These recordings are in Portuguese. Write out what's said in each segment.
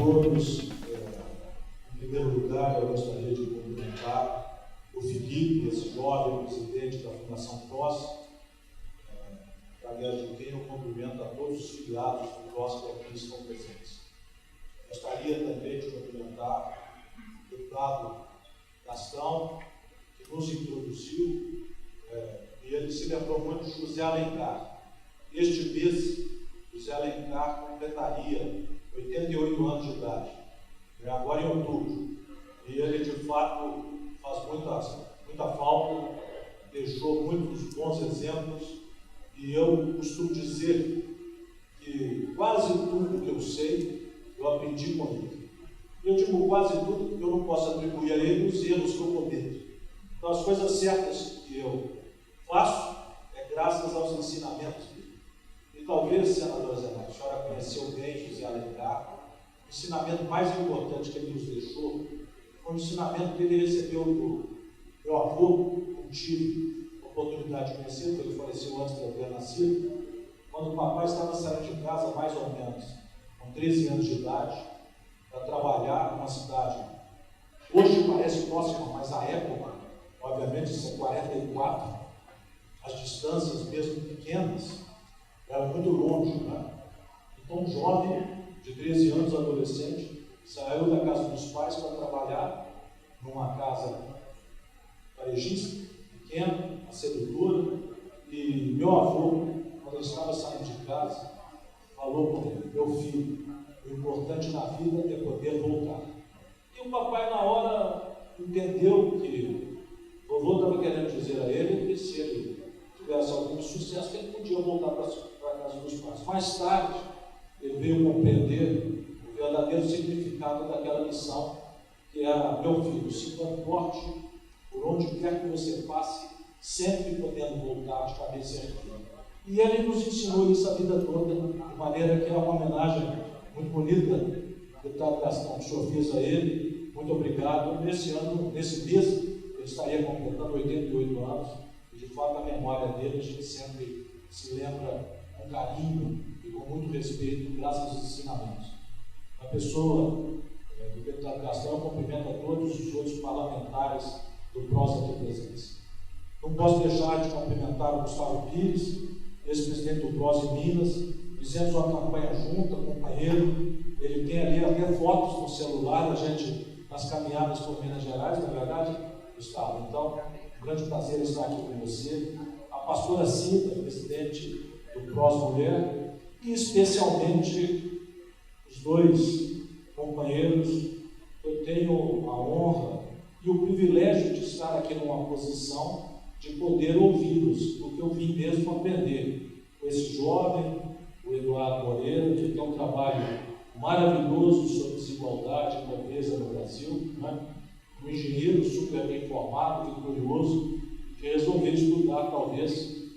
todos. Em primeiro lugar, eu gostaria de cumprimentar o Felipe, esse jovem presidente da Fundação PROS, através de quem eu cumprimento a todos os filiados do PROS que aqui estão presentes. Gostaria também de cumprimentar o deputado Gastão, que nos introduziu, e ele se lembrou muito de José Alencar. Este mês, José Alencar completaria 88 anos de idade, agora em outubro, e ele de fato faz muita falta, deixou muitos bons exemplos, e eu costumo dizer que quase tudo que eu sei, eu aprendi com ele. Eu digo quase tudo porque eu não posso atribuir a ele os erros que eu cometo. Então, as coisas certas que eu faço é graças aos ensinamentos dele. E talvez, senadora Zenaide, a senhora conheceu bem José Alencar. O ensinamento mais importante que ele nos deixou foi um ensinamento que ele recebeu do meu avô, que tive a oportunidade de conhecer, porque ele faleceu antes de eu ter nascido, quando o papai estava saindo de casa, mais ou menos, com 13 anos de idade, para trabalhar numa cidade. Hoje parece próxima, mas à época, obviamente, isso é 44, as distâncias mesmo pequenas, eram muito longe, né? Então, um jovem de 13 anos, adolescente, saiu da casa dos pais para trabalhar numa casa varejista, pequena, a sedutora, e meu avô, quando eu estava saindo de casa, falou para ele: meu filho, o importante na vida é poder voltar. E o papai, na hora, entendeu que o vovô estava querendo dizer a ele que se ele tivesse algum sucesso, que ele podia voltar para a casa dos pais. Mais tarde, ele veio compreender o verdadeiro significado daquela missão, que era: meu filho, se comporte por onde quer que você passe, sempre podendo voltar de cabeça erguida. E ele nos ensinou isso a vida toda, de maneira que é uma homenagem muito bonita, deputado Gastão, que o senhor fez a ele. Muito obrigado. Nesse ano, nesse mês, ele estaria completando 88 anos, e de fato a memória dele a gente sempre se lembra com carinho e com muito respeito, graças aos ensinamentos. A pessoa do deputado Gastão, eu cumprimento a todos os outros parlamentares do PROS aqui presentes. Não posso deixar de cumprimentar o Gustavo Pires, ex-presidente do PROS em Minas. Fizemos uma campanha junta, companheiro. Ele tem ali até fotos no celular, a gente, nas caminhadas por Minas Gerais, na verdade, Gustavo. Então, um grande prazer estar aqui com você. A pastora Cida, presidente do PROS Mulher, e especialmente os dois companheiros. Eu tenho a honra e o privilégio de estar aqui numa posição de poder ouvi-los, porque eu vim mesmo aprender com esse jovem, o Eduardo Moreira, que tem um trabalho maravilhoso sobre desigualdade e pobreza no Brasil, né? Um engenheiro super bem formado, vitorioso, que resolveu estudar talvez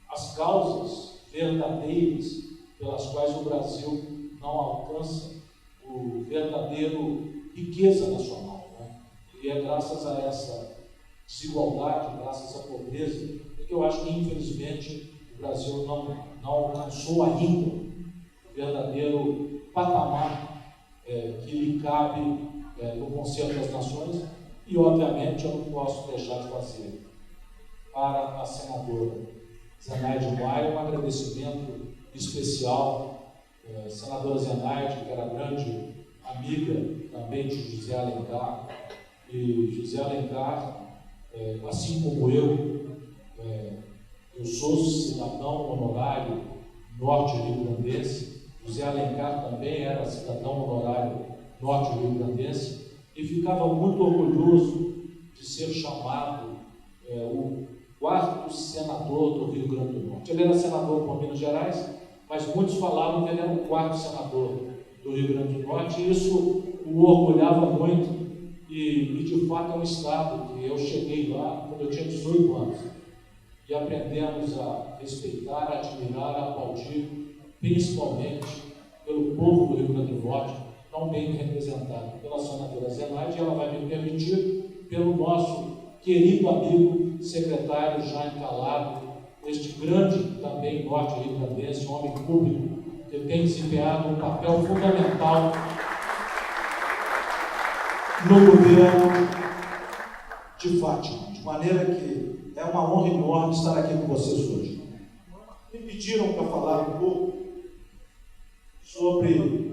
as causas verdadeiras pelas quais o Brasil não alcança o verdadeiro riqueza nacional, né? E é graças a essa desigualdade, graças à pobreza, que eu acho que infelizmente o Brasil não alcançou ainda o verdadeiro patamar que lhe cabe no Conselho das Nações. E obviamente eu não posso deixar de fazer para a senadora Zenaide Maia um agradecimento especial. Senadora Zenaide, que era grande amiga também de José Alencar, e José Alencar, assim como eu sou cidadão honorário norte-rio-grandense. José Alencar também era cidadão honorário norte-rio-grandense e ficava muito orgulhoso de ser chamado o 4º senador do Rio Grande do Norte. Ele era senador por Minas Gerais, mas muitos falavam que ele era o 4º senador do Rio Grande do Norte, e isso o orgulhava muito. E de fato é um estado que eu cheguei lá quando eu tinha 18 anos e aprendemos a respeitar, a admirar, a aplaudir, principalmente pelo povo do Rio Grande do Norte, tão bem representado pela senadora Zenaide. E ela vai me permitir, pelo nosso querido amigo secretário Jaime Calado, este grande também norte-rio-grandense, homem público, que tem desempenhado um papel fundamental no governo de Fátima, de maneira que é uma honra enorme estar aqui com vocês hoje. Me pediram para falar um pouco sobre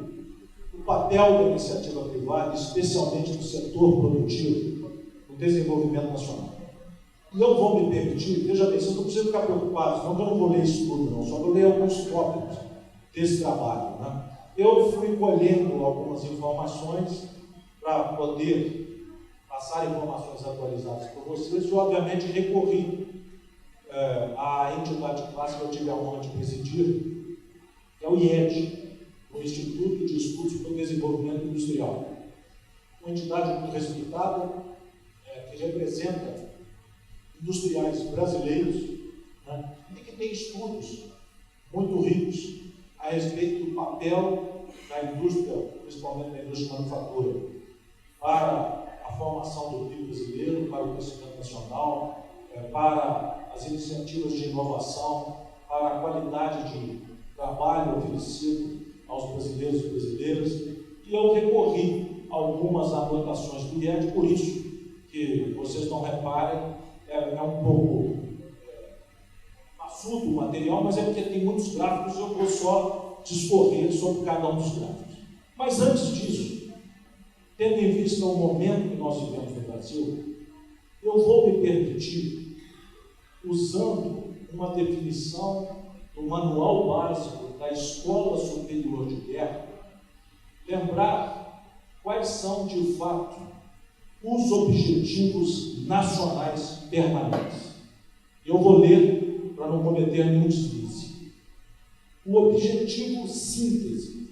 o papel da iniciativa privada, especialmente no setor produtivo, no desenvolvimento nacional. E eu vou me permitir, veja bem, vocês não precisam ficar preocupados, não, que eu não vou ler isso tudo, não, só vou ler alguns tópicos desse trabalho. Né? Eu fui colhendo algumas informações para poder passar informações atualizadas para vocês e, obviamente, recorri à entidade clássica que eu tive a honra de presidir, que é o IED, o Instituto de Estudos para o Desenvolvimento Industrial. Uma entidade muito respeitada, que representa industriais brasileiros, né, e que tem estudos muito ricos a respeito do papel da indústria, principalmente da indústria manufatura, para a formação do PIB brasileiro, para o crescimento nacional, para as iniciativas de inovação, para a qualidade de trabalho oferecido aos brasileiros e brasileiras. E eu recorri a algumas anotações do IED, por isso que vocês não reparem, é um pouco maçudo o material, mas é porque tem muitos gráficos, eu vou só discorrer sobre cada um dos gráficos. Mas antes disso, tendo em vista o momento que nós vivemos no Brasil, eu vou me permitir, usando uma definição do Manual Básico da Escola Superior de Guerra, lembrar quais são, de fato, os objetivos nacionais permanentes. Eu vou ler para não cometer nenhum deslize. O objetivo síntese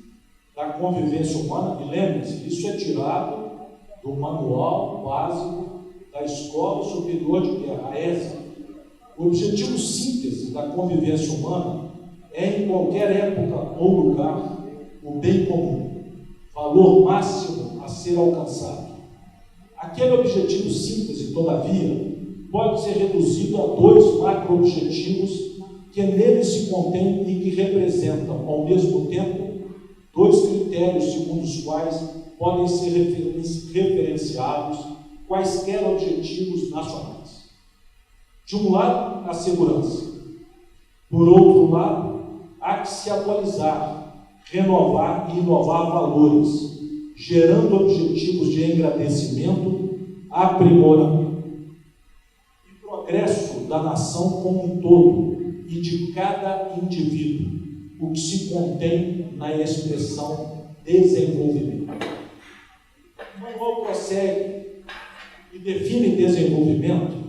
da convivência humana, e lembre-se, isso é tirado do Manual Básico da Escola Superior de Guerra, a ESA. O objetivo síntese da convivência humana é, em qualquer época ou lugar, o bem comum, valor máximo a ser alcançado. Aquele objetivo síntese, todavia, pode ser reduzido a dois macro-objetivos que nele se contêm e que representam, ao mesmo tempo, dois critérios segundo os quais podem ser referenciados quaisquer objetivos nacionais. De um lado, a segurança. Por outro lado, há que se atualizar, renovar e inovar valores, gerando objetivos de engrandecimento, aprimoramento e progresso da nação como um todo e de cada indivíduo, o que se contém na expressão desenvolvimento. O manual prossegue e define desenvolvimento,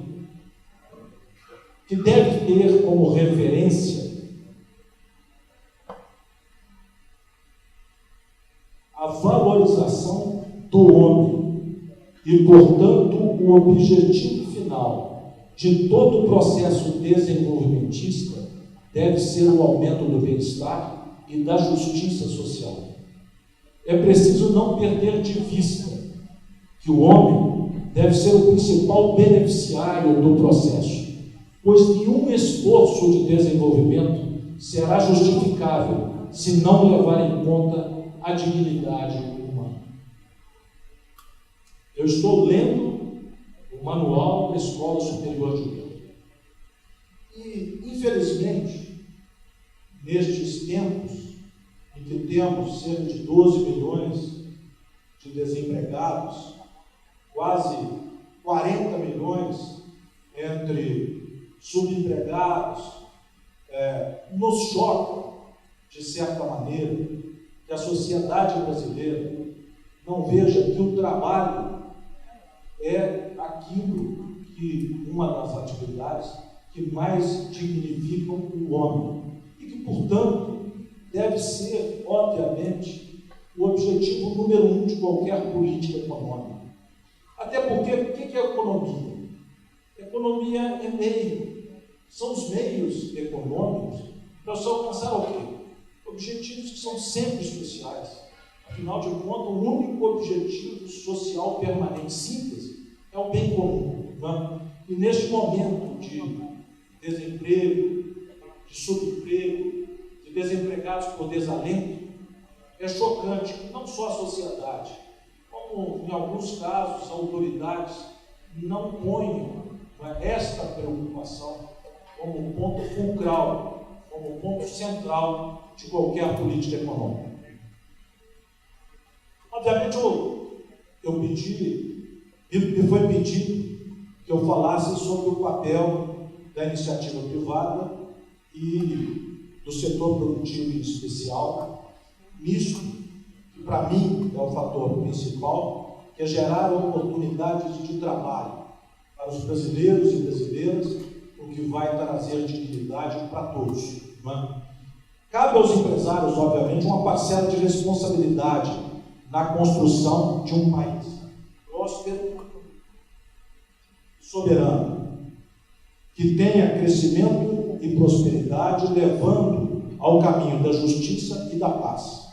que deve ter como referência a valorização do homem e, portanto, o objetivo final de todo o processo desenvolvimentista deve ser o aumento do bem-estar e da justiça social. É preciso não perder de vista que o homem deve ser o principal beneficiário do processo, pois nenhum esforço de desenvolvimento será justificável se não levar em conta a dignidade humana. Eu estou lendo o Manual da Escola Superior de Guerra. E, infelizmente, nestes tempos em que temos cerca de 12 milhões de desempregados, quase 40 milhões entre subempregados, nos choca, de certa maneira, que a sociedade brasileira não veja que o trabalho é aquilo que, uma das atividades que mais dignificam o homem e que, portanto, deve ser, obviamente, o objetivo número 1 de qualquer política econômica. Até porque, o que é economia? Economia é meio, são os meios econômicos para se alcançar o quê? Objetivos que são sempre sociais. Afinal de contas, o único objetivo social permanente, síntese, é o bem comum. Não? E neste momento de desemprego, de subemprego, de desempregados por desalento, é chocante que não só a sociedade, como como, em alguns casos, autoridades não põem esta preocupação como ponto fulcral, como ponto central de qualquer política econômica. Obviamente, me foi pedido que eu falasse sobre o papel da iniciativa privada e do setor produtivo em especial, nisso que, para mim, é o fator principal, que é gerar oportunidades de trabalho para os brasileiros e brasileiras, o que vai trazer dignidade para todos. Não é? Cabe aos empresários, obviamente, uma parcela de responsabilidade na construção de um país próspero, soberano, que tenha crescimento e prosperidade, levando ao caminho da justiça e da paz.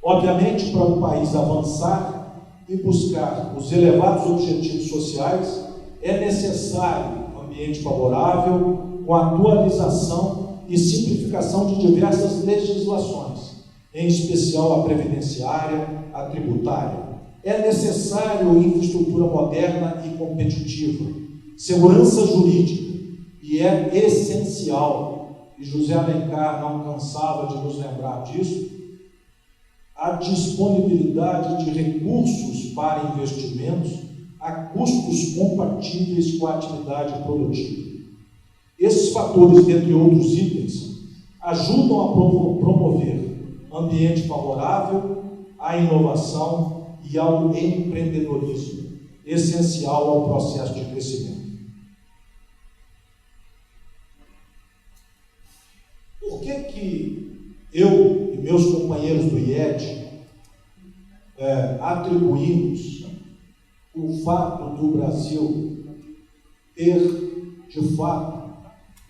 Obviamente, para o país avançar e buscar os elevados objetivos sociais, é necessário um ambiente favorável, com atualização e simplificação de diversas legislações, em especial a previdenciária, a tributária. É necessário infraestrutura moderna e competitiva, segurança jurídica, e é essencial, e José Alencar não cansava de nos lembrar disso, a disponibilidade de recursos para investimentos a custos compatíveis com a atividade produtiva. Esses fatores, dentre outros itens, ajudam a promover ambiente favorável à inovação e ao empreendedorismo, essencial ao processo de crescimento. Por que eu e meus companheiros do IED atribuímos o fato do Brasil ter, de fato,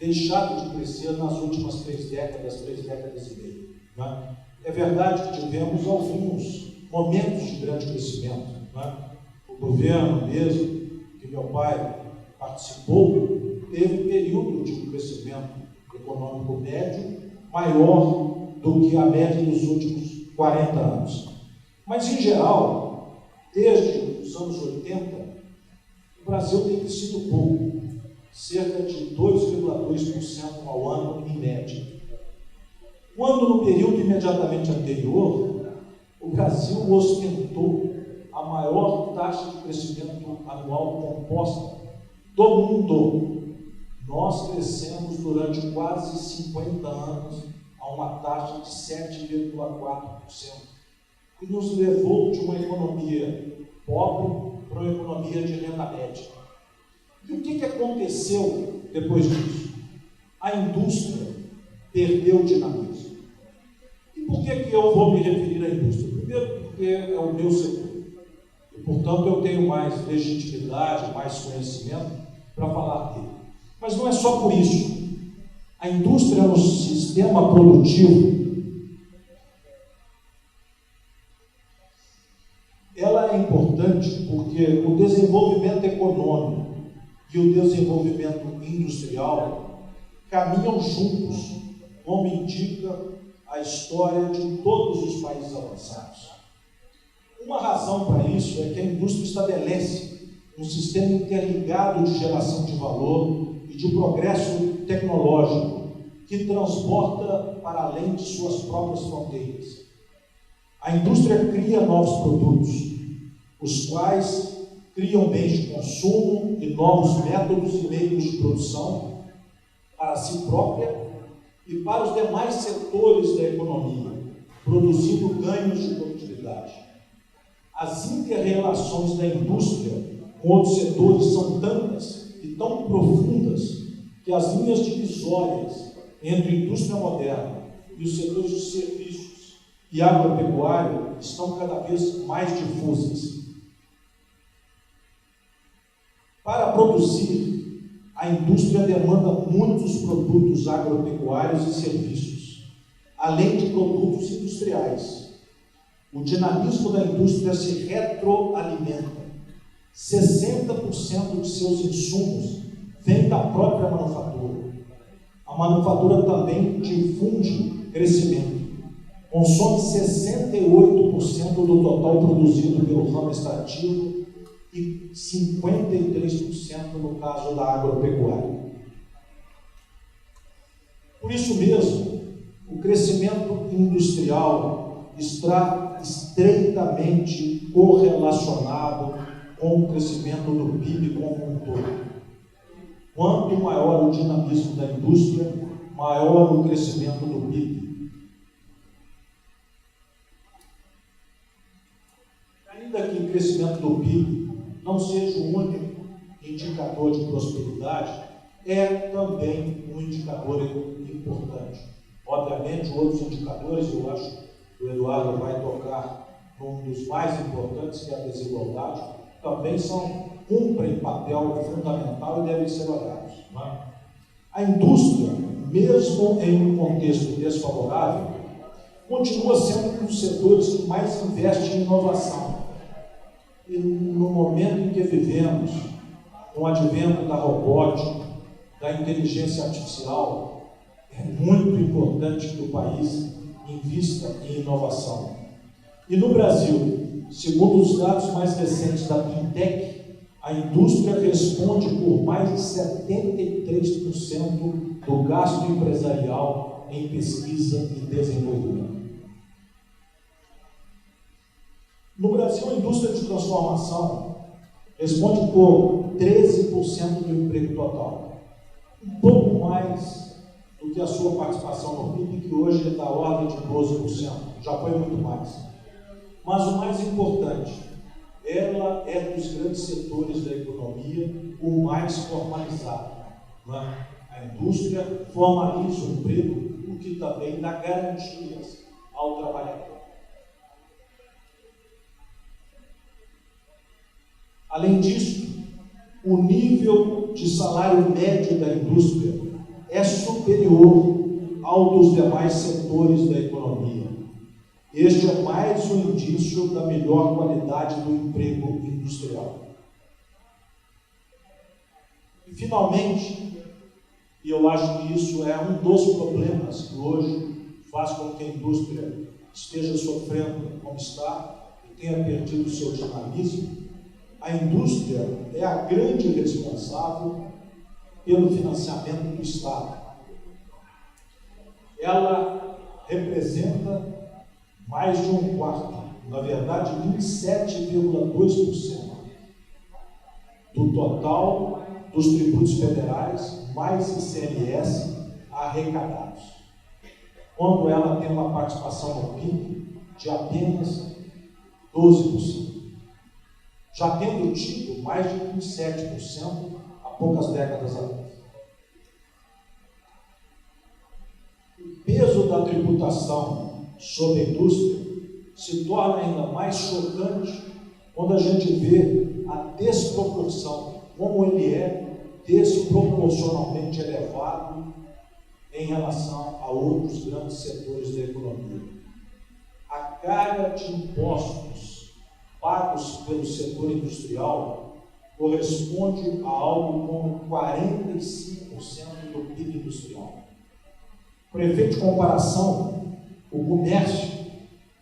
deixado de crescer nas últimas 3 décadas e meia? Né? É verdade que tivemos alguns momentos de grande crescimento. Né? O governo mesmo, que meu pai participou, teve período de crescimento econômico médio maior do que a média dos últimos 40 anos. Mas, em geral, desde os anos 80, o Brasil tem crescido pouco, cerca de 2,2% ao ano em média. Quando, no período imediatamente anterior, o Brasil ostentou a maior taxa de crescimento anual composta do mundo. Nós crescemos durante quase 50 anos a uma taxa de 7,4%, que nos levou de uma economia pobre para uma economia de renda média. E o que aconteceu depois disso? A indústria perdeu o dinamismo. E por que eu vou me referir à indústria? Primeiro, porque é o meu setor. E, portanto, eu tenho mais legitimidade, mais conhecimento para falar dele. Mas não é só por isso. A indústria no sistema produtivo, ela é importante porque o desenvolvimento econômico e o desenvolvimento industrial caminham juntos, como indica a história de todos os países avançados. Uma razão para isso é que a indústria estabelece um sistema interligado de geração de valor e de progresso tecnológico que transporta para além de suas próprias fronteiras. A indústria cria novos produtos, os quais criam bens de consumo e novos métodos e meios de produção para si própria e para os demais setores da economia, produzindo ganhos de produtividade. As inter-relações da indústria com outros setores são tantas e tão profundas que as linhas divisórias entre a indústria moderna e os setores de serviços e agropecuário estão cada vez mais difusas. Para produzir, a indústria demanda muitos produtos agropecuários e serviços, além de produtos industriais. O dinamismo da indústria se retroalimenta. 60% de seus insumos vem da própria manufatura. A manufatura também difunde crescimento. consome 68% do total produzido pelo ramo extrativo e 53% no caso da agropecuária. Por isso mesmo, o crescimento industrial está estreitamente correlacionado com o crescimento do PIB como um todo. Quanto maior o dinamismo da indústria, maior o crescimento do PIB. Ainda que o crescimento do PIB não seja o único indicador de prosperidade, é também um indicador importante. Obviamente, outros indicadores, eu acho que o Eduardo vai tocar num dos mais importantes, que é a desigualdade, também cumprem papel fundamental e devem ser olhados. Não é? A indústria, mesmo em um contexto desfavorável, continua sendo um dos setores que mais investe em inovação. E no momento em que vivemos, com o advento da robótica, da inteligência artificial, é muito importante que o país invista em inovação. E no Brasil, segundo os dados mais recentes da Fintech, a indústria responde por mais de 73% do gasto empresarial em pesquisa e desenvolvimento. No Brasil, a indústria de transformação responde por 13% do emprego total. Um pouco mais do que a sua participação no PIB, que hoje é da ordem de 12%. Já foi muito mais. Mas o mais importante, ela é dos grandes setores da economia o mais formalizado. Não é? A indústria formaliza o emprego, o que também dá garantias ao trabalhador. Além disso, o nível de salário médio da indústria é superior ao dos demais setores da economia. Este é mais um indício da melhor qualidade do emprego industrial. E, finalmente, e eu acho que isso é um dos problemas que hoje faz com que a indústria esteja sofrendo como está e tenha perdido o seu dinamismo, a indústria é a grande responsável pelo financiamento do Estado. Ela representa mais de um quarto, na verdade 27,2% do total dos tributos federais, mais ICMS arrecadados, quando ela tem uma participação no PIB de apenas 12%. Já tendo tido mais de 27% há poucas décadas atrás. O peso da tributação sobre a indústria se torna ainda mais chocante quando a gente vê a desproporção, como ele é desproporcionalmente elevado em relação a outros grandes setores da economia. A carga de impostos pagos pelo setor industrial corresponde a algo como 45% do PIB industrial. Por efeito de comparação, o comércio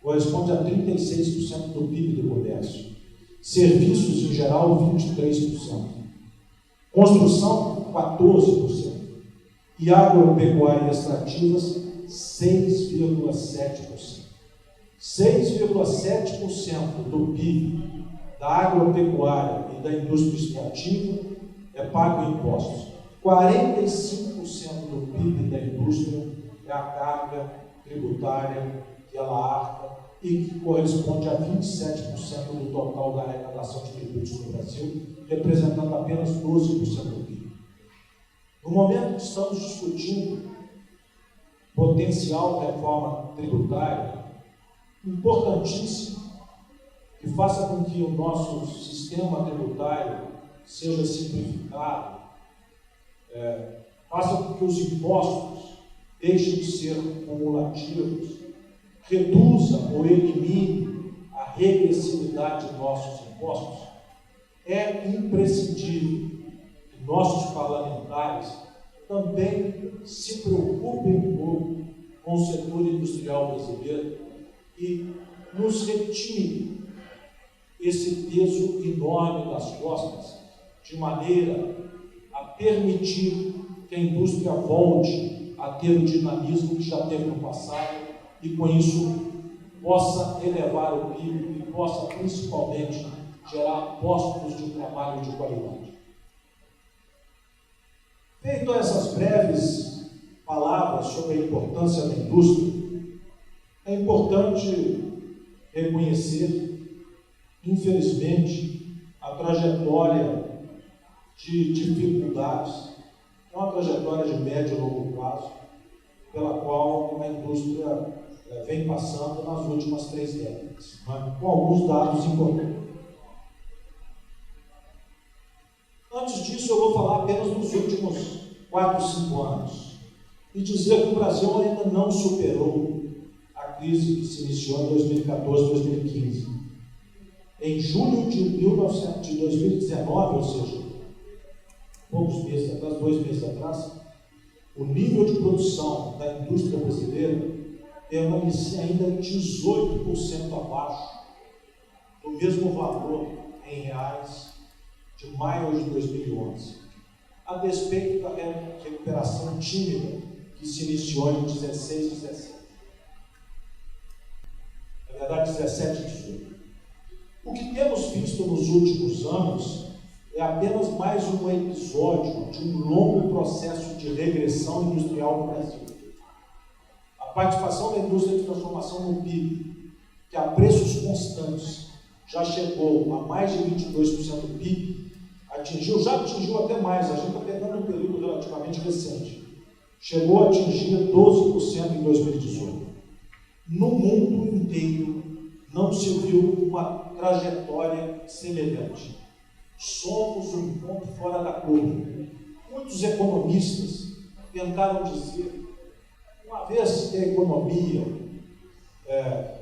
corresponde a 36% do PIB do comércio, serviços em geral 23%, construção 14% e agropecuária e extrativas 6,7%. 6,7% do PIB da agropecuária e da indústria extrativa é pago em impostos. 45% do PIB da indústria é a carga tributária que ela arca e que corresponde a 27% do total da arrecadação de tributos no Brasil, representando apenas 12% do PIB. No momento que estamos discutindo potencial reforma tributária, importantíssimo, que faça com que o nosso sistema tributário seja simplificado, faça com que os impostos deixem de ser cumulativos, reduza ou elimine a regressividade de nossos impostos, é imprescindível que nossos parlamentares também se preocupem um pouco com o setor industrial brasileiro e nos retire esse peso enorme das costas, de maneira a permitir que a indústria volte a ter o dinamismo que já teve no passado e, com isso, possa elevar o PIB e possa, principalmente, gerar postos de trabalho de qualidade. Feito essas breves palavras sobre a importância da indústria, é importante reconhecer, infelizmente, a trajetória de dificuldades, é uma trajetória de médio e longo prazo, pela qual a indústria vem passando nas últimas 3 décadas, com alguns dados importantes. Antes disso, eu vou falar apenas dos últimos 4, 5 anos e dizer que o Brasil ainda não superou a crise que se iniciou em 2014, 2015. Em julho de 2019, ou seja, poucos meses atrás, 2 meses atrás, o nível de produção da indústria brasileira permanecia ainda 18% abaixo do mesmo valor em reais de maio de 2011, a despeito da recuperação tímida que se iniciou em 16 e 17. Na verdade, 17 e 18. O que temos visto nos últimos anos é apenas mais um episódio de um longo processo de regressão industrial no Brasil. A participação da indústria de transformação no PIB, que a preços constantes já chegou a mais de 22% do PIB, já atingiu até mais, a gente está pegando um período relativamente recente, chegou a atingir 12% em 2018. No mundo inteiro não se viu uma trajetória semelhante. Somos um ponto fora da curva. Muitos economistas tentaram dizer, uma vez que a economia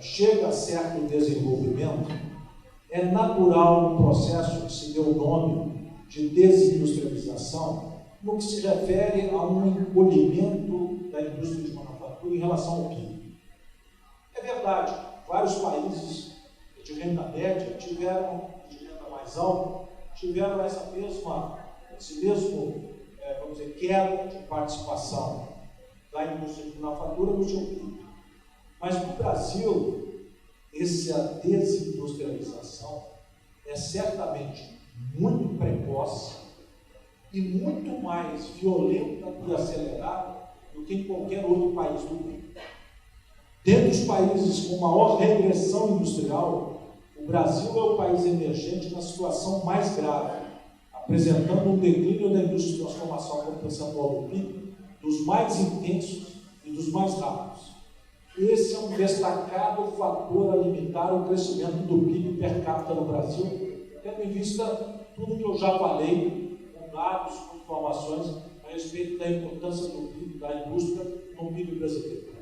chega a certo desenvolvimento, é natural no processo que se deu o nome de desindustrialização, no que se refere a um encolhimento da indústria de manufatura em relação ao PIB. É verdade, vários países de renda média de renda mais alta, tiveram esse mesmo queda de participação da indústria de manufatura no seu PIB. Mas no Brasil, essa desindustrialização é certamente muito precoce e muito mais violenta e acelerada do que em qualquer outro país do mundo. Dentre os países com maior regressão industrial, o Brasil é o país emergente na situação mais grave, apresentando um declínio da indústria de transformação como percentual do PIB dos mais intensos e dos mais rápidos. Esse é um destacado fator a limitar o crescimento do PIB per capita no Brasil, tendo em vista tudo que eu já falei, com dados, com informações a respeito da importância do PIB, da indústria no PIB brasileiro.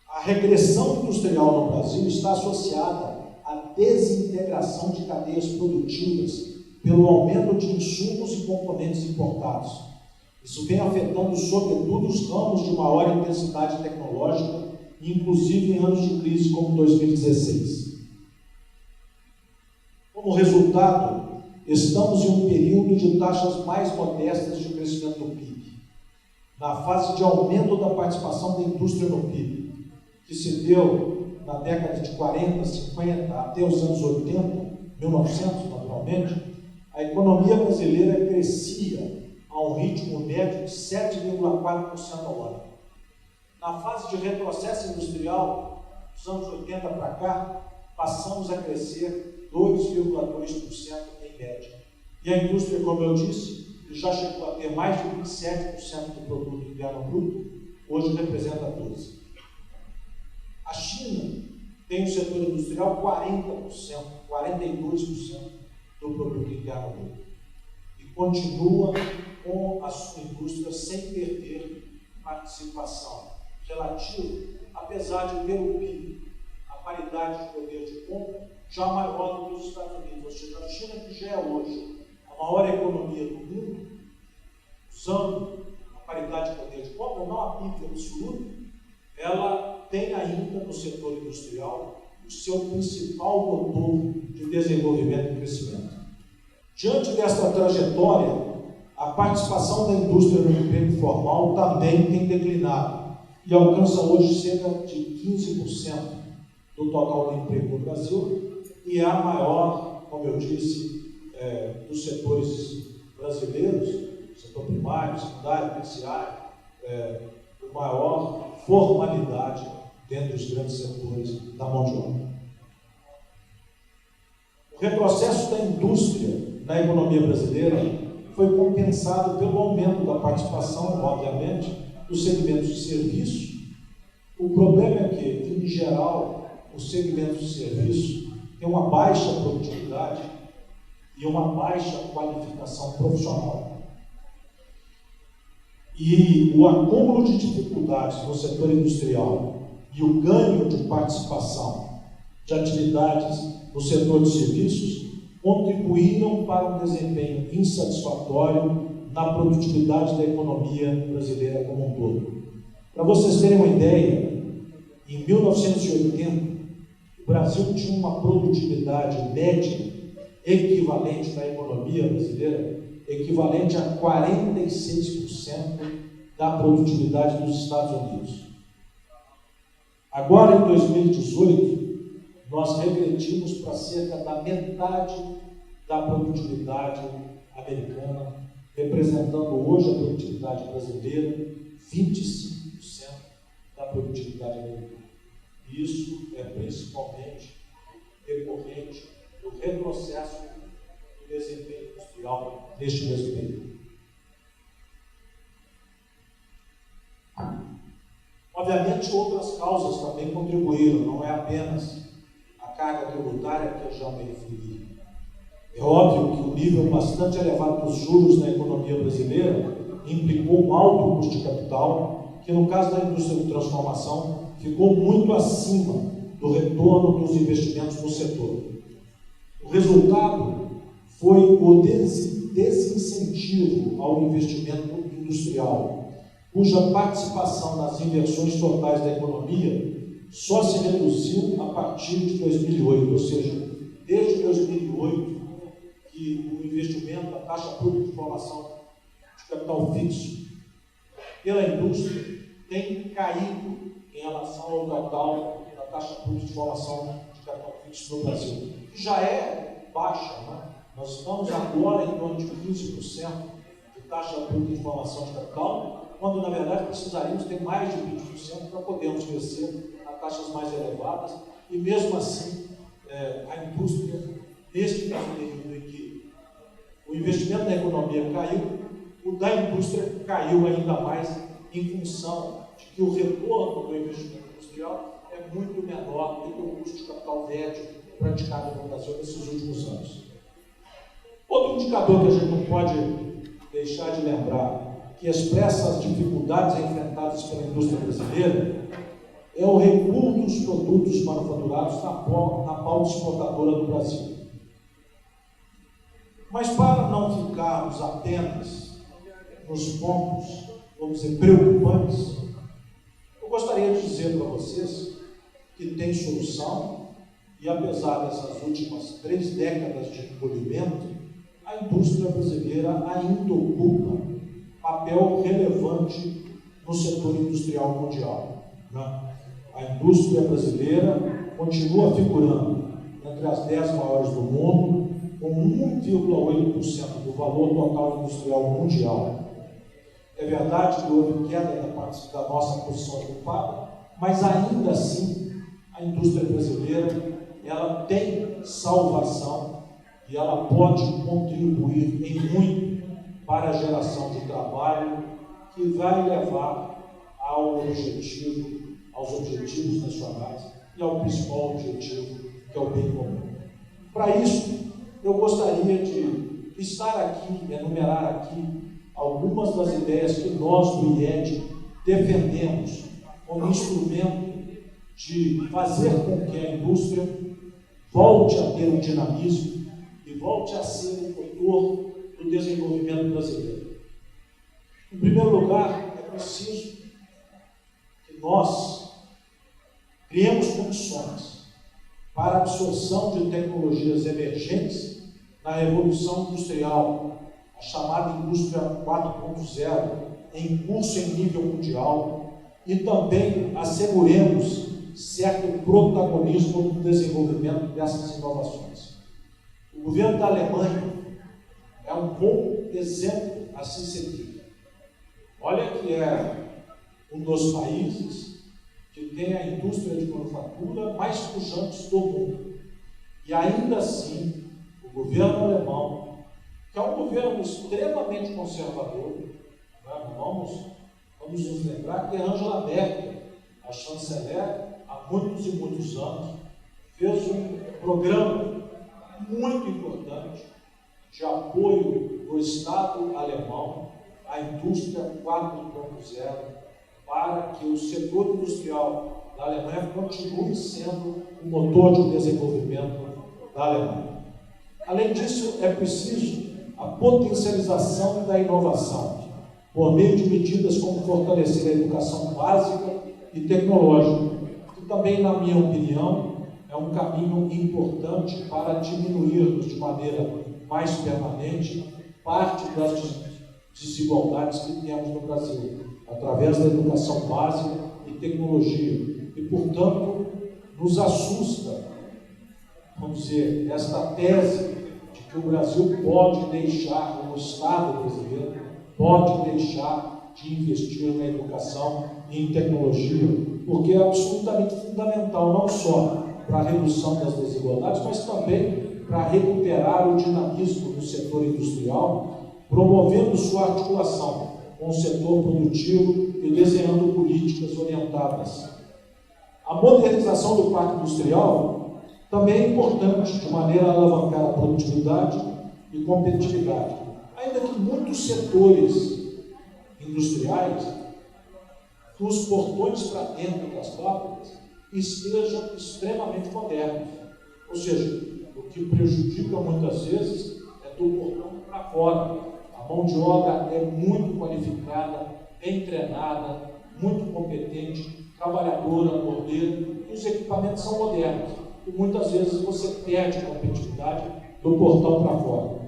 A regressão industrial no Brasil está associada à desintegração de cadeias produtivas pelo aumento de insumos e componentes importados. Isso vem afetando, sobretudo, os ramos de maior intensidade tecnológica, inclusive em anos de crise como 2016. Como resultado, estamos em um período de taxas mais modestas de crescimento do PIB. Na fase de aumento da participação da indústria no PIB, que se deu na década de 40, 50, até os anos 80, 1900, naturalmente, a economia brasileira crescia a um ritmo médio de 7,4% ao ano. Na fase de retrocesso industrial, dos anos 80 para cá, passamos a crescer 2,2% em média. E a indústria, como eu disse, já chegou a ter mais de 27% do produto interno bruto, hoje representa 12%. A China tem um setor industrial 40%, 42% do produto interno bruto. E continua com a sua indústria sem perder participação relativa, apesar de ter o PIB, a paridade de poder de compra, já maior do que os Estados Unidos. Ou seja, a China, que já é hoje a maior economia do mundo, usando a paridade capacidade de poder de compra, não a PIB absoluta, ela tem ainda no setor industrial o seu principal motor de desenvolvimento e crescimento. Diante desta trajetória, a participação da indústria no emprego formal também tem declinado e alcança hoje cerca de 15% do total do emprego no Brasil e é a maior, como eu disse, dos setores brasileiros, setor primário, secundário, terciário, com maior formalidade dentro dos grandes setores da mão de obra. O retrocesso da indústria na economia brasileira foi compensado pelo aumento da participação, obviamente, dos segmentos de serviço. O problema é que, em geral, os segmentos de serviço têm uma baixa produtividade e uma baixa qualificação profissional. E o acúmulo de dificuldades no setor industrial e o ganho de participação de atividades no setor de serviços contribuíram para um desempenho insatisfatório na produtividade da economia brasileira como um todo. Para vocês terem uma ideia, em 1980, o Brasil tinha uma produtividade média equivalente na economia brasileira, equivalente a 46% da produtividade dos Estados Unidos. Agora, em 2018, nós regredimos para cerca da metade da produtividade americana, representando hoje a produtividade brasileira, 25% da produtividade americana. Isso é principalmente decorrente do retrocesso do desempenho industrial neste mesmo período. Obviamente, outras causas também contribuíram, não é apenas a carga tributária que eu já me referi. É óbvio que o nível bastante elevado dos juros na economia brasileira implicou um alto custo de capital, que no caso da indústria de transformação ficou muito acima do retorno dos investimentos no setor. O resultado foi o desincentivo ao investimento industrial, cuja participação nas inversões totais da economia só se reduziu a partir de 2008, ou seja, desde 2008 que o investimento, a taxa bruta de formação de capital fixo pela indústria tem caído em relação ao total da taxa bruta de formação de capital fixo no Brasil, que já é baixa, né? Nós estamos agora em torno de 15% de taxa bruta de formação de capital, quando na verdade precisaríamos ter mais de 20% para podermos crescer a taxas mais elevadas, e mesmo assim a indústria, neste período em que o investimento na economia caiu, o da indústria caiu ainda mais em função de que o retorno do investimento industrial é muito menor do que o custo de capital médio praticado no Brasil nesses últimos anos. Outro indicador que a gente não pode deixar de lembrar, que expressa as dificuldades enfrentadas pela indústria brasileira, é o recuo dos produtos manufaturados na pauta exportadora do Brasil. Mas para não ficarmos apenas nos pontos, vamos dizer, preocupantes, eu gostaria de dizer para vocês que tem solução e, apesar dessas últimas 3 décadas de encolhimento, a indústria brasileira ainda ocupa papel relevante no setor industrial mundial, né? A indústria brasileira continua figurando entre as 10 maiores do mundo, com 1,8% do valor total industrial mundial. É verdade que houve queda da nossa posição ocupada, mas ainda assim a indústria brasileira ela tem salvação e ela pode contribuir em muito para a geração de trabalho que vai levar aos objetivos nacionais e ao principal objetivo, que é o bem comum. Para isso, eu gostaria de listar aqui, enumerar aqui, algumas das ideias que nós do IED defendemos como instrumento de fazer com que a indústria volte a ter um dinamismo e volte a ser o motor do desenvolvimento brasileiro. Em primeiro lugar, é preciso que nós criemos condições para a absorção de tecnologias emergentes na revolução industrial, a chamada indústria 4.0, em curso em nível mundial, e também asseguremos certo protagonismo no desenvolvimento dessas inovações. O governo da Alemanha é um bom exemplo a se seguir. Olha que é um dos países que tem a indústria de manufatura mais pujante do mundo. E ainda assim, o governo alemão, que é um governo extremamente conservador, né? Vamos nos lembrar que Angela Merkel, a chanceler, há muitos e muitos anos, fez um programa muito importante de apoio do Estado alemão à indústria 4.0, para que o setor industrial da Alemanha continue sendo o motor de desenvolvimento da Alemanha. Além disso, é preciso a potencialização da inovação, por meio de medidas como fortalecer a educação básica e tecnológica, que também, na minha opinião, é um caminho importante para diminuirmos de maneira mais permanente parte das desigualdades que temos no Brasil, através da educação básica e tecnologia. E, portanto, nos assusta, vamos dizer, esta tese de que o Brasil pode deixar, o Estado brasileiro pode deixar de investir na educação e em tecnologia, porque é absolutamente fundamental, não só para a redução das desigualdades, mas também para recuperar o dinamismo do setor industrial, promovendo sua articulação com o setor produtivo e desenhando políticas orientadas. A modernização do parque industrial também é importante, de maneira a alavancar a produtividade e competitividade, ainda que muitos setores industriais, dos portões para dentro das fábricas, estejam extremamente modernos. Ou seja, o que prejudica muitas vezes é do portão para fora. A mão de obra é muito qualificada, bem treinada, muito competente, trabalhadora, ordeira, e os equipamentos são modernos. E muitas vezes você perde a competitividade do portão para fora.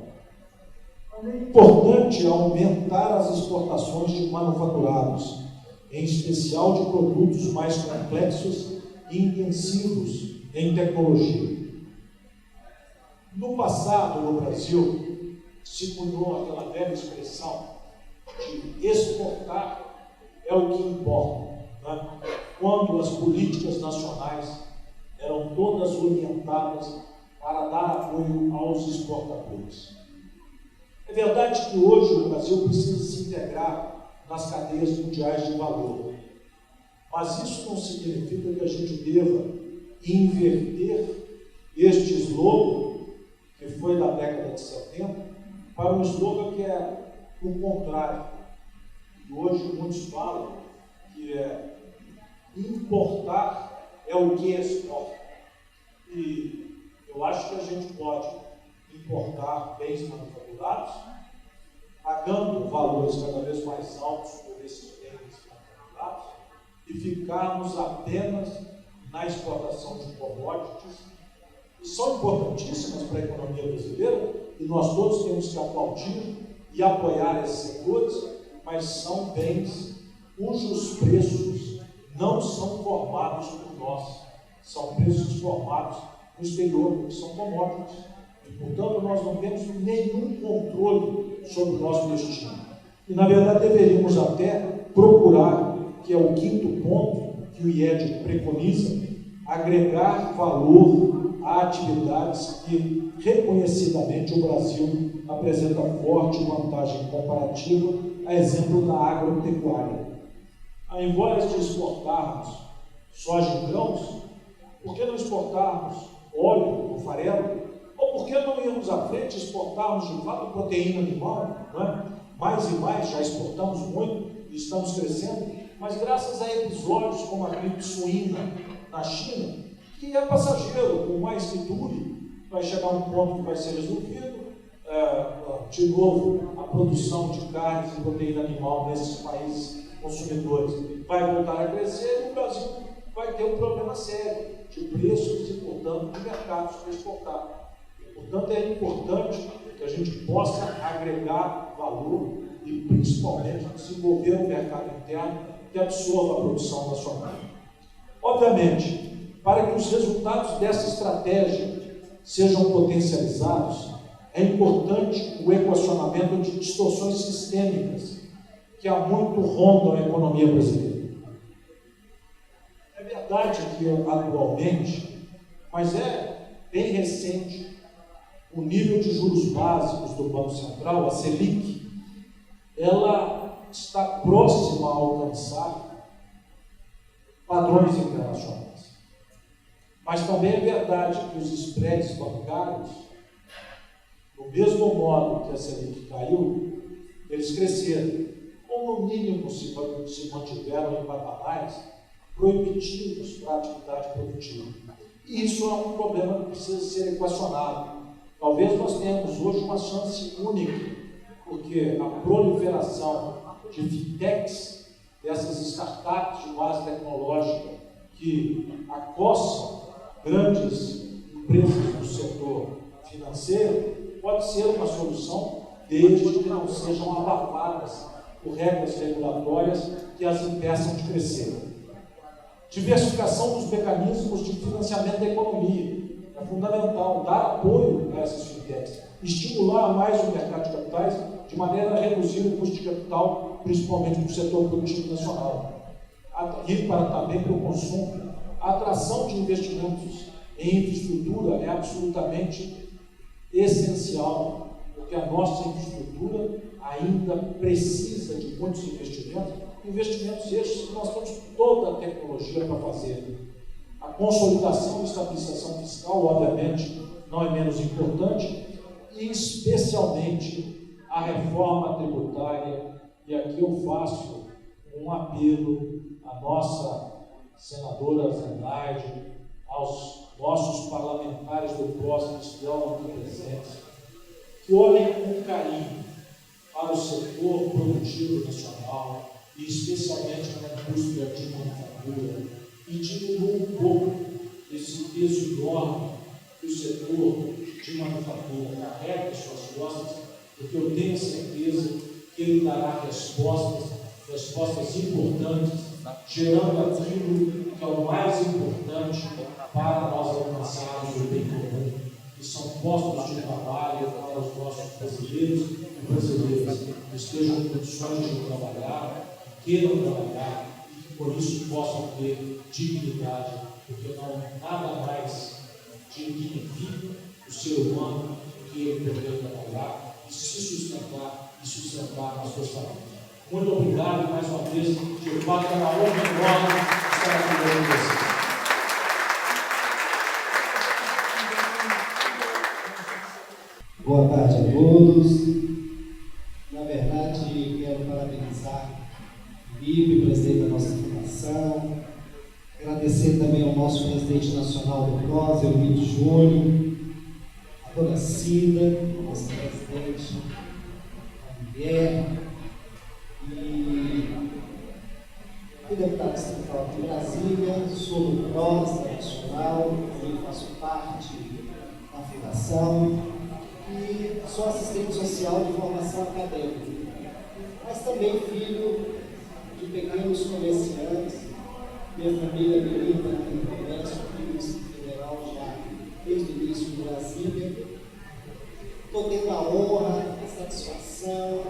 É importante aumentar as exportações de manufaturados, em especial de produtos mais complexos e intensivos em tecnologia. No passado, no Brasil, se cunhou aquela velha expressão de exportar é o que importa, né? Quando as políticas nacionais eram todas orientadas para dar apoio aos exportadores. É verdade que hoje o Brasil precisa se integrar nas cadeias mundiais de valor, mas isso não significa que a gente deva inverter este slogan, que foi da década de 70, para um slogan que é o contrário. E hoje muitos falam que importar é o que exporta. E eu acho que a gente pode importar bens manufaturados, pagando valores cada vez mais altos por esses bens manufaturados, e ficarmos apenas na exportação de commodities, que são importantíssimas para a economia brasileira, e nós todos temos que aplaudir e apoiar esses setores, mas são bens cujos preços não são formados por nós, são preços formados no exterior, que são commodities. E, portanto, nós não temos nenhum controle sobre o nosso destino. E, na verdade, deveríamos até procurar, que é o quinto ponto que o IED preconiza, agregar valor a atividades que, reconhecidamente, o Brasil apresenta forte vantagem comparativa, a exemplo da agropecuária. Ao invés de exportarmos soja e grãos, por que não exportarmos óleo ou farelo? Ou por que não irmos à frente e exportarmos de fato proteína animal? Não é? Mais e mais, já exportamos muito e estamos crescendo, mas graças a episódios como a gripe suína na China, que é passageiro, por mais que dure, vai chegar um ponto que vai ser resolvido. De novo, a produção de carnes e proteína animal nesses países consumidores vai voltar a crescer e o Brasil vai ter um problema sério de preços e, portanto, de mercados para exportar. Portanto, é importante que a gente possa agregar valor e, principalmente, desenvolver um mercado interno que absorva a produção nacional. Obviamente, para que os resultados dessa estratégia sejam potencializados, é importante o equacionamento de distorções sistêmicas que há muito rondam a economia brasileira. É verdade que atualmente, mas é bem recente, o nível de juros básicos do Banco Central, a Selic, ela está próxima a alcançar padrões internacionais. Mas também é verdade que os spreads bancários, do mesmo modo que a Selic caiu, eles cresceram, ou no mínimo se mantiveram em patamares proibitivos para a atividade produtiva. E isso é um problema que precisa ser equacionado. Talvez nós tenhamos hoje uma chance única, porque a proliferação de fintechs, dessas startups de base tecnológica que acossam grandes empresas do setor financeiro, pode ser uma solução desde que não sejam abafadas por regras regulatórias que as impeçam de crescer. Diversificação dos mecanismos de financiamento da economia. É fundamental dar apoio a essas fintechs, estimular mais o mercado de capitais de maneira a reduzir o custo de capital, principalmente para o setor produtivo nacional. E também para o consumo. A atração de investimentos em infraestrutura é absolutamente essencial, porque a nossa infraestrutura ainda precisa de muitos investimentos estes que nós temos toda a tecnologia para fazer. A consolidação e estabilização fiscal, obviamente, não é menos importante, e especialmente a reforma tributária, e aqui eu faço um apelo à nossa senadora Zenaide, aos nossos parlamentares do PROS que estão aqui presentes, que olhem com carinho para o setor produtivo nacional, e especialmente na indústria de manufatura, e diminuam um pouco esse peso enorme que o setor de manufatura carrega em suas costas, porque eu tenho certeza que ele dará respostas importantes, gerando aquilo que é o mais importante para nós alcançarmos o bem comum, que são postos de trabalho para os nossos brasileiros e brasileiras que estejam em condições de trabalhar, que queiram trabalhar e que por isso possam ter dignidade, porque nada mais dignifica o ser humano do que ele poder trabalhar e se sustentar e sustentar as suas famílias. Muito obrigado mais uma vez, de fato é uma honra enorme estar aqui com vocês. Boa tarde a todos. Na verdade, quero parabenizar o IBE, presidente da nossa fundação, agradecer também ao nosso presidente nacional do PROS, Elvito Júnior, a dona Cida, nossa presidente, a mulher, e o deputado estadual de Brasília, sou do PROS nacional, também faço parte da fundação, e sou assistente social de formação acadêmica, mas também filho de pequenos comerciantes. Minha família milita no comércio público federal já desde o início de Brasília. Estou tendo a honra, a satisfação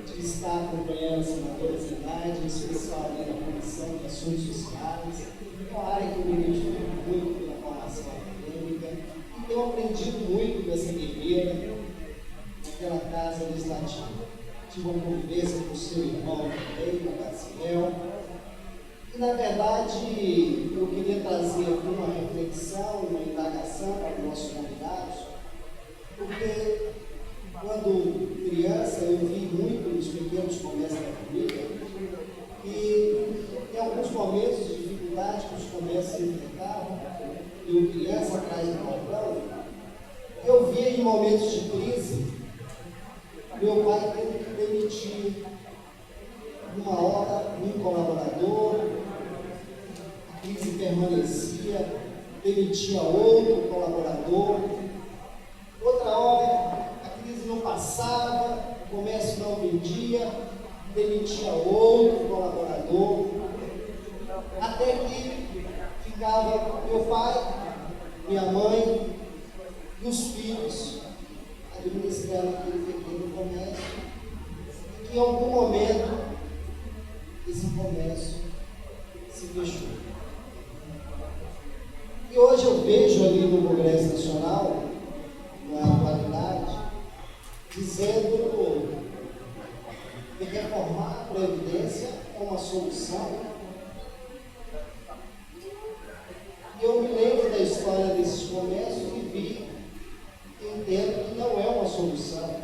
de estar acompanhando a senadora Zenaide, especialmente a Comissão de Assuntos Sociais, uma área que eu me identifico muito pela formação acadêmica. Tenho aprendido muito dessa guerreira naquela casa legislativa. Tive uma convivência com o seu irmão também, com a Gaciel. E, na verdade, eu queria trazer aqui uma reflexão, uma indagação para os nossos convidados, porque quando criança eu vi muito os pequenos comércios da família e em alguns momentos de dificuldade que os comércios enfrentavam, eu criança atrás do balcão, eu via em momentos de crise meu pai tendo que demitir uma hora um colaborador, a crise permanecia, demitia outro colaborador, outra hora a crise não passava, o comércio não vendia, demitia outro colaborador, até que ficava meu pai, minha mãe e os filhos administrando aquele pequeno comércio, e que em algum momento esse comércio se fechou. E hoje eu vejo ali no Congresso Nacional, na atualidade, dizendo que reformar a Previdência é uma solução. E eu me lembro da história desses comércios e vi, entendo que não é uma solução.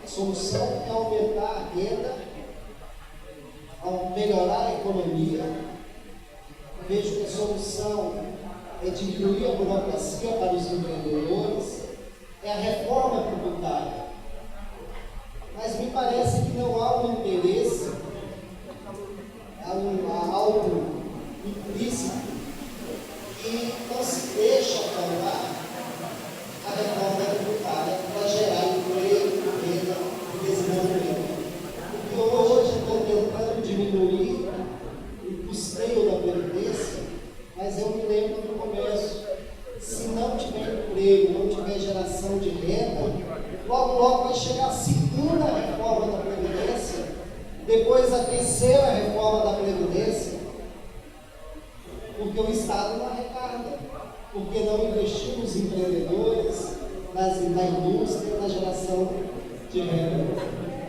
A solução é aumentar a renda, melhorar a economia. Vejo que a solução é diminuir a burocracia para os empreendedores, é a reforma tributária. Mas me parece que não há um interesse, há algo implícito que não se deixa aprovar a reforma tributária para gerar emprego, renda e desenvolvimento. Porque hoje estou tentando diminuir o custeio da Previdência, mas eu me lembro do comércio. Se não tiver emprego, não tiver geração de renda, logo vai chegar a segunda reforma da Previdência, depois a terceira reforma da Previdência, porque o Estado não arrecada, porque não investiu nos empreendedores, na indústria, na geração de renda.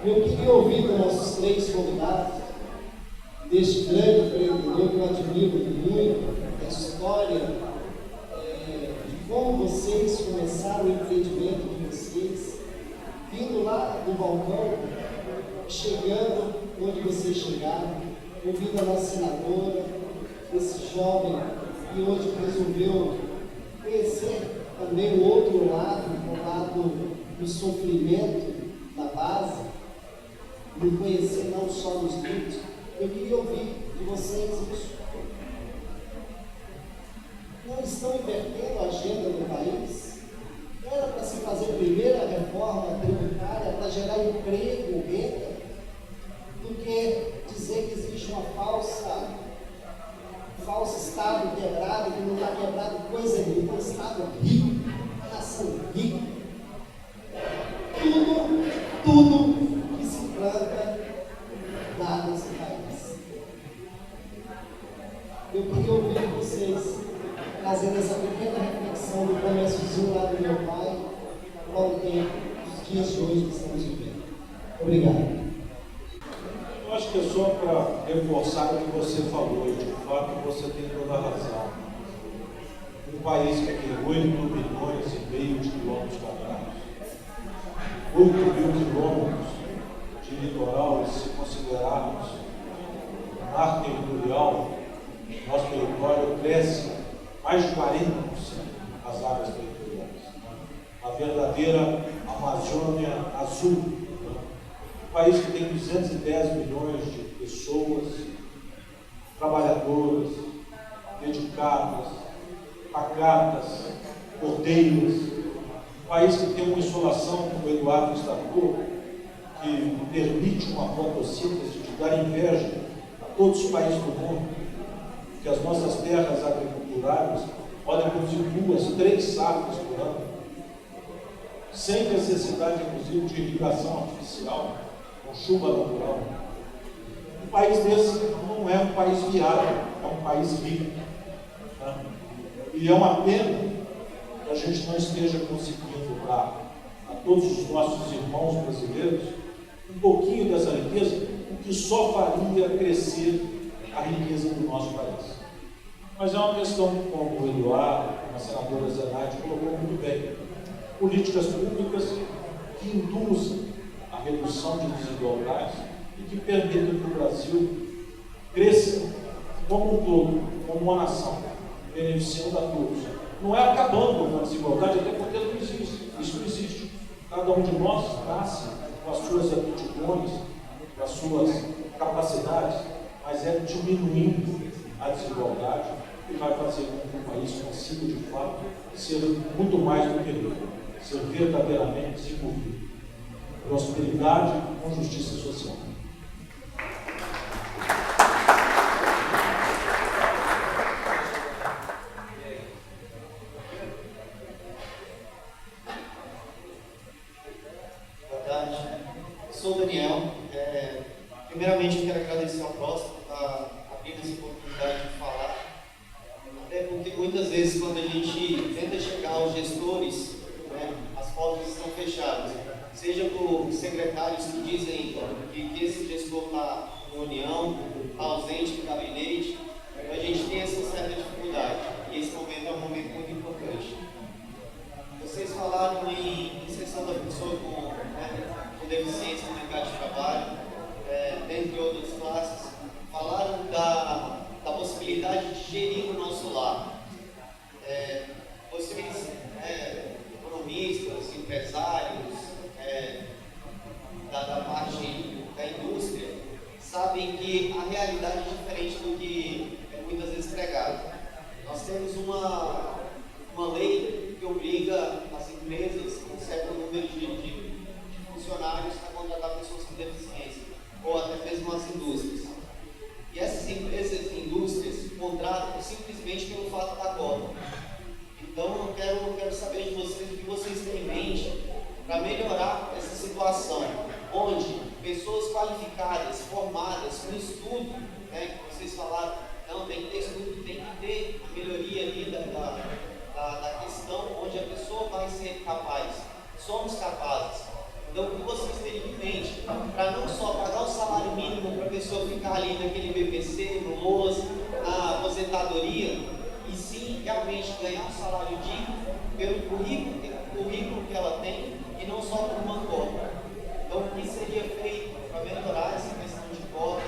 Eu queria ouvir dos nossos três convidados, deste grande empreendedor que eu admiro muito, a história de como vocês começaram o empreendimento de vocês, vindo lá do balcão, chegando onde vocês chegaram, ouvindo a nossa senadora, esse jovem que hoje resolveu conhecer também o outro lado, o lado do sofrimento da base, de conhecer não só nos livros. Eu queria ouvir de vocês isso. Não estão invertendo a agenda do país? Era para se fazer primeiro a reforma tributária para gerar emprego, renda, do que dizer que existe um falso Estado quebrado, que não está quebrado coisa nenhuma, um Estado rico, nação rica. Tudo que se planta dá nesse país. Eu queria ouvir vocês trazendo essa pequena reflexão do comérciozinho lá do meu pai, qual o tempo, os dias de hoje que estamos vivendo. Obrigado. Eu acho que é só para reforçar o que você falou, e de fato você tem toda a razão. Um país que tem 8 milhões e meio de quilômetros quadrados, 8 mil quilômetros de litoral, e se considerarmos mar territorial, nosso território cresce mais de 40% as áreas territoriais. A verdadeira Amazônia azul. Um país que tem 210 milhões de pessoas, trabalhadoras, dedicadas, pacatas, cordeiras. Um país que tem uma insolação, como o Eduardo destacou, que permite uma fotossíntese de dar inveja a todos os países do mundo, que as nossas terras agriculturais podem produzir 2, 3 safras por ano, sem necessidade, inclusive, de irrigação artificial, com chuva natural. Um país desse não é um país viável, é um país rico. Né? E é uma pena que a gente não esteja conseguindo dar a todos os nossos irmãos brasileiros um pouquinho dessa riqueza, o que só faria crescer a riqueza do nosso país. Mas é uma questão, como o Eduardo, como a senadora Zenaide colocou muito bem, políticas públicas que induzam a redução de desigualdades e que permitam que o Brasil cresça como um todo, como uma nação, beneficiando a todos. Não é acabando com a desigualdade, até porque não existe. Isso não existe. Cada um de nós nasce com as suas aptidões, com as suas capacidades, mas é diminuindo a desigualdade que vai fazer com que o país consiga, de fato, ser muito mais do que rico, ser verdadeiramente desenvolvido. Prosperidade com justiça social. Sou o Daniel. Primeiramente, eu quero agradecer ao próximo por abrir essa oportunidade de falar. Até porque muitas vezes, quando a gente tenta chegar aos gestores, né, as portas estão fechadas. Seja por secretários que dizem que esse gestor está em união, está ausente do gabinete, a gente tem essa certa dificuldade. E esse momento é um momento muito importante. Vocês falaram em inserção da pessoa com deficiência no mercado de trabalho, dentre outras classes. Falaram da possibilidade de gerir o nosso lar. Vocês, economistas, empresários, da parte da indústria, sabem que a realidade é diferente do que é muitas vezes pregado. Nós temos uma lei que obriga as empresas com um certo número de funcionários a contratar pessoas com deficiência, ou até mesmo as indústrias. E essas empresas e indústrias contratam simplesmente pelo fato da cota. Então eu quero saber de vocês o que vocês têm em mente para melhorar essa situação, onde pessoas qualificadas, formadas, com estudo, que vocês falaram, não, tem que ter estudo, tem que ter a melhoria ali da questão onde a pessoa vai ser capaz. Somos capazes. Então, o que vocês têm em mente para não só pagar o salário mínimo para a pessoa ficar ali naquele BPC, no LOAS, na aposentadoria, e sim realmente ganhar um salário digno pelo currículo que ela tem e não só por uma cota. Então, o que seria feito para melhorar essa questão de cota,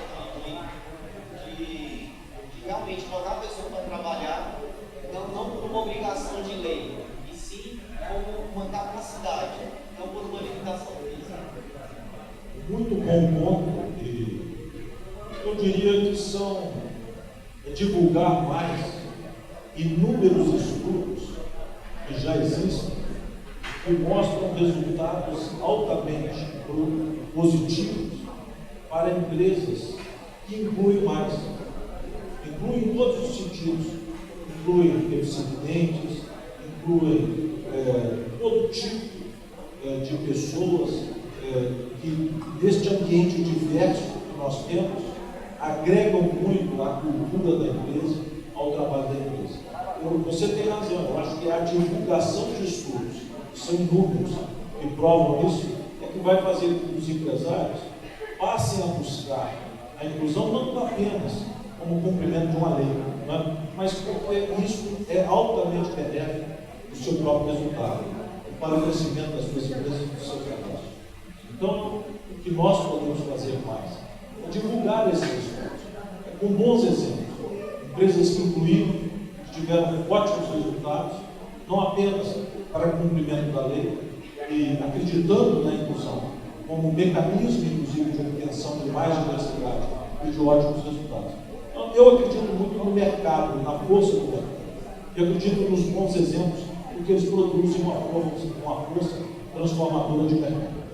de realmente colocar a pessoa para trabalhar, não por uma obrigação de lei, e sim como uma capacidade, não por uma limitação física. Muito bom ponto, e eu diria que são divulgar mais inúmeros estudos que já existem, que mostram resultados altamente positivos para empresas que incluem mais, incluem em todos os sentidos, incluem deficientes, incluem todo tipo de pessoas que, neste ambiente diverso que nós temos, agregam muito à cultura da empresa, ao trabalho da empresa. Você tem razão, eu acho que a divulgação de estudos, que são números que provam isso, é que vai fazer com que os empresários passem a buscar a inclusão não apenas como cumprimento de uma lei, mas porque isso é altamente benéfico para o seu próprio resultado, para o crescimento das suas empresas e do seu negócio. Então, o que nós podemos fazer mais é divulgar esses estudos, com bons exemplos, empresas que incluíram, que tiveram ótimos resultados, não apenas para cumprimento da lei, e acreditando na inclusão como um mecanismo, inclusive, de obtenção de mais diversidade e de ótimos resultados. Então, eu acredito muito no mercado, na força do mercado. Eu acredito nos bons exemplos, porque eles produzem uma força transformadora de mercado.